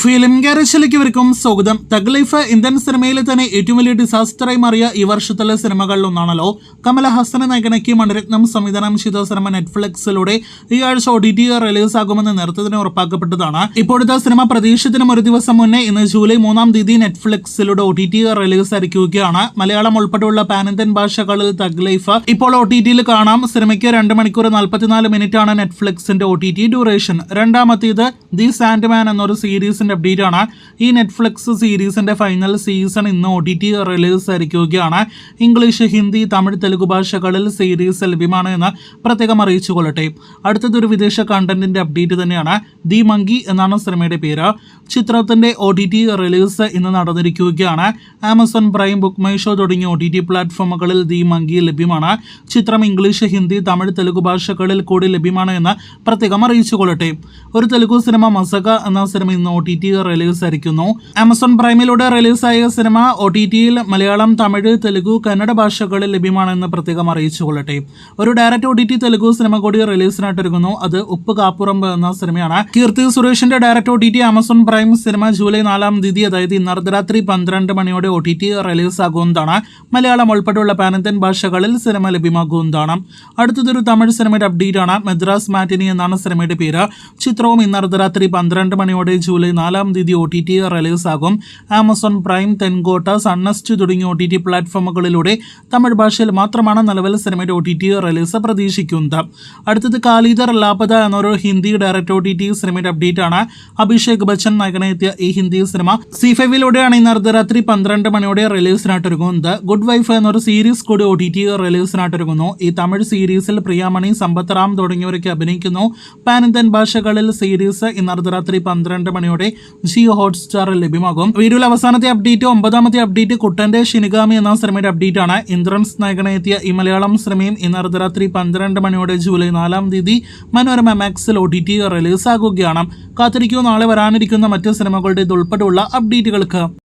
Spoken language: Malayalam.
ഫിലിം ഗാരേജിലേക്ക് ഇവർക്കും സ്വാഗതം. തഗ് ലൈഫ് ഇന്ത്യൻ സിനിമയിലെ തന്നെ ഏറ്റവും വലിയ ഡിസാസ്റ്ററായി മാറിയ ഈ വർഷത്തിലെ സിനിമകളിൽ ഒന്നാണല്ലോ. കമലഹാസനെ നായകനാക്കി മണിരത്നം സംവിധാനം ചെയ്ത സിനിമ നെറ്റ്ഫ്ലിക്സിലൂടെ ഈ ആഴ്ച OTT റിലീസ് ആകുമെന്ന് നേരത്തെ തന്നെ ഉറപ്പാക്കപ്പെട്ടതാണ്. ഇപ്പോഴത്തെ സിനിമ പ്രതീക്ഷിച്ചതിനും ഒരു ദിവസം മുന്നേ ഇന്ന് ജൂലൈ 3 തീയതി നെറ്റ്ഫ്ലിക്സിലൂടെ OTT റിലീസ് ആയിരിക്കുകയാണ്. മലയാളം ഉൾപ്പെടെയുള്ള പാൻ ഇന്ത്യൻ ഭാഷകളിൽ തഗ് ലൈഫ് ഇപ്പോൾ OTTയിൽ കാണാം. സിനിമയ്ക്ക് 2 മണിക്കൂർ 44 മിനിറ്റ് ആണ് നെറ്റ്ഫ്ലിക്സിന്റെ OTT ഡ്യൂറേഷൻ. രണ്ടാമത്തേത് ദി സാൻഡ്മാൻ എന്നൊരു സീരീസിന്റെ അപ്ഡേറ്റ് ആണ്. ഈ നെറ്റ്ഫ്ലിക്സ് സീരീസിന്റെ ഫൈനൽ സീസൺ ഇന്ന് OTT റിലീസ് ആയിരിക്കുകയാണ്. ഇംഗ്ലീഷ്, ഹിന്ദി, തമിഴ്, തെലുഗു ഭാഷകളിൽ സീരീസ് ലഭ്യമാണ് എന്ന് പ്രത്യേകം അറിയിച്ചു കൊള്ളട്ടെ. അടുത്തതൊരു വിദേശ കണ്ടന്റിന്റെ അപ്ഡേറ്റ് തന്നെയാണ്. ദി മങ്കി എന്നാണ് സിനിമയുടെ പേര്. ചിത്രത്തിന്റെ OTT റിലീസ് ഇന്ന് നടന്നിരിക്കുകയാണ്. Amazon Prime, BookMyShow തുടങ്ങിയ OTT പ്ലാറ്റ്ഫോമുകളിൽ ദി മങ്കി ലഭ്യമാണ്. ചിത്രം ഇംഗ്ലീഷ്, ഹിന്ദി, തമിഴ്, തെലുഗു ഭാഷകളിൽ കൂടി ലഭ്യമാണ് എന്ന് പ്രത്യേകം അറിയിച്ചു കൊള്ളട്ടെ. ഒരു തെലുഗു സിനിമ മസക എന്ന സിനിമ ഇന്ന് OTT റിലീസ് ആയിരിക്കുന്നു. ആമസോൺ പ്രൈമിലൂടെ റിലീസായ സിനിമ OTTയിൽ മലയാളം, തമിഴ്, തെലുഗു, കന്നഡ ഭാഷകളിൽ ലഭ്യമാണെന്ന് പ്രത്യേകം അറിയിച്ചു കൊള്ളട്ടെ. ഒരു ഡയറക്റ്റ് OTT തെലുഗു സിനിമ കൂടി റിലീസിനായിട്ടിരിക്കുന്നു. അത് ഉപ്പ് കാപ്പുറമ്പ് എന്ന സിനിമയാണ്. കീർത്തി സുരേഷിന്റെ direct OTT Amazon prime cinema July 4 തീയതി, അതായത് ഇന്ന് അർദ്ധരാത്രി 12 മണിയോടെ OTT റിലീസ് ആകുന്നതാണ്. മലയാളം ഉൾപ്പെടെയുള്ള പാൻ ഇന്ത്യൻ ഭാഷകളിൽ സിനിമ ലഭ്യമാകുന്നതാണ്. അടുത്തതൊരു തമിഴ് സിനിമയുടെ അപ്ഡേറ്റ് ആണ്. മെദ്രാസ് മാറ്റിനി എന്നാണ് സിനിമയുടെ പേര്. ചിത്രവും ഇന്ന് അർദ്ധരാത്രി 12 മണിയോടെ ജൂലൈ 4 തീയതി OTT റിലീസ് ആകും. ആമസോൺ പ്രൈം, തെൻകോട്ട, സൺനെസ്റ്റ് തുടങ്ങിയ OTT പ്ലാറ്റ്ഫോമുകളിലൂടെ തമിഴ് ഭാഷയിൽ മാത്രമാണ് നിലവിൽ സിനിമയുടെ OTT റിലീസ് പ്രതീക്ഷിക്കുന്നത്. അടുത്തത് കാലിദർ ലാപത എന്നൊരു ഹിന്ദി ഡയറക്റ്റ് OTT സിനിമയുടെ അപ്ഡേറ്റ് ആണ്. അഭിഷേക് ബച്ചൻ നായകനെത്തിയ ഈ ഹിന്ദി സിനിമ C5ലൂടെയാണ് ഇന്ന് അർദ്ധരാത്രി 12 മണിയോടെ റിലീസിനായിട്ടിറങ്ങുന്നത്. ഗുഡ് വൈഫ് എന്നൊരു സീരീസ് കൂടി OTT റിലീസിനായിട്ടിറങ്ങുന്നു. ഈ തമിഴ് സീരീസിൽ പ്രിയാമണി, സമ്പത്ത് റാം തുടങ്ങിയവരൊക്കെ അഭിനയിക്കുന്നു. പാൻ ഇന്ത്യൻ ഭാഷകളിൽ സീരീസ് ഇന്ന് അർദ്ധരാത്രി 12 മണിയോടെ ജിയോ ഹോട്ട്സ്റ്റാറിൽ ലഭ്യമാകും. വീഡിയോയിൽ അവസാനത്തെ അപ്ഡേറ്റ്, 9ാമത്തെ അപ്ഡേറ്റ് കുട്ടന്റെ ഷിനിഗാമി എന്ന സിനിമയുടെ അപ്ഡേറ്റ് ആണ്. ഇന്ദ്രൻസ് നായകനെത്തിയ ഈ മലയാളം സിനിമയും ഇന്ന് അർദ്ധരാത്രി 12 മണിയോടെ ജൂലൈ 4 തീയതി മനോരമ മാക്സിൽ OTT റിലീസ് ആകുകയാണ്. കാത്തിരിക്കൂ നാളെ വരാനിരിക്കുന്ന മറ്റ് സിനിമകളുടെ ഉൾപ്പെടെയുള്ള അപ്ഡേറ്റുകൾക്ക്.